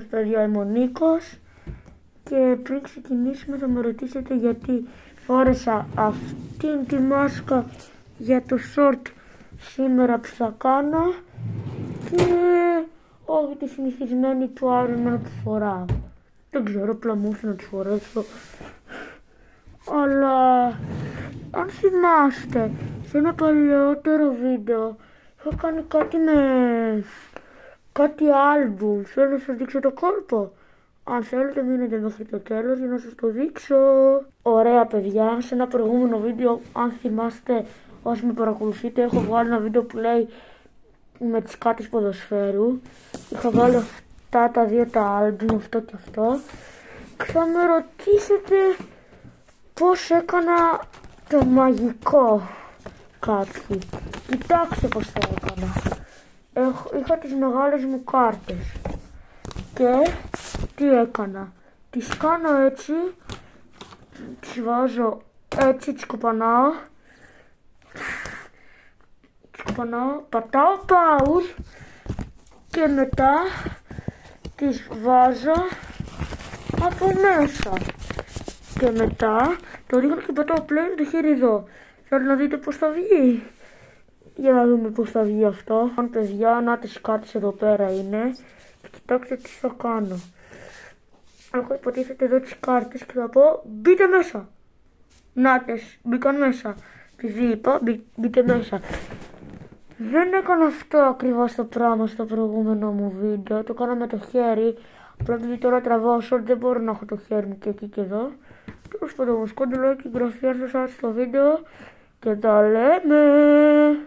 Παιδιά, είμαι ο Νίκος και πριν ξεκινήσουμε θα με ρωτήσετε γιατί φόρεσα αυτήν τη μάσκα για το short σήμερα που θα κάνω και όχι τη συνηθισμένη του Iron Man που φοράω. Δεν ξέρω, απλά μου ήρθε να τη φορέσω. Αλλά αν θυμάστε, σε ένα παλαιότερο βίντεο είχα κάνει κάτι με κάτι άλμπουμ. Θέλω να σας δείξω το κόλπο. Αν θέλετε μείνετε μέχρι το τέλος για να σας το δείξω. Ωραία παιδιά, σε ένα προηγούμενο βίντεο, αν θυμάστε όσοι με παρακολουθείτε, έχω βγάλει ένα βίντεο που λέει με τις κάρτες ποδοσφαίρου. Είχα βάλει αυτά τα δύο τα άλμπουμ, αυτό και αυτό. Και θα με ρωτήσετε πώς έκανα το μαγικό κάποιοι. Κοιτάξτε πώς το έκανα. Είχα τις μεγάλες μου κάρτες και τι έκανα, τις κάνω έτσι, τις βάζω έτσι, τις κοπανάω, πατάω pause και μετά τις βάζω από μέσα και μετά το ρίχνω και πατάω play το χέρι εδώ. Θέλω να δείτε πώς θα βγει. Για να δούμε πώς θα βγει αυτό. Αν παιδιά, να τις κάρτες εδώ πέρα είναι. Και κοιτάξτε τι θα κάνω. Έχω υποτίθεται εδώ τις κάρτες και θα πω μπείτε μέσα. Νάτες, μπήκαν μέσα. Επειδή είπα μπείτε μέσα. Δεν έκανα αυτό ακριβώς το πράγμα στο προηγούμενο μου βίντεο. Το έκανα με το χέρι. Απλά επειδή τώρα τραβάω short δεν μπορώ να έχω το χέρι μου και εκεί και εδώ. Τέλος πάντων, σκόντε like και εγγραφή αν σας άρεσε το βίντεο. Και τα λέμε.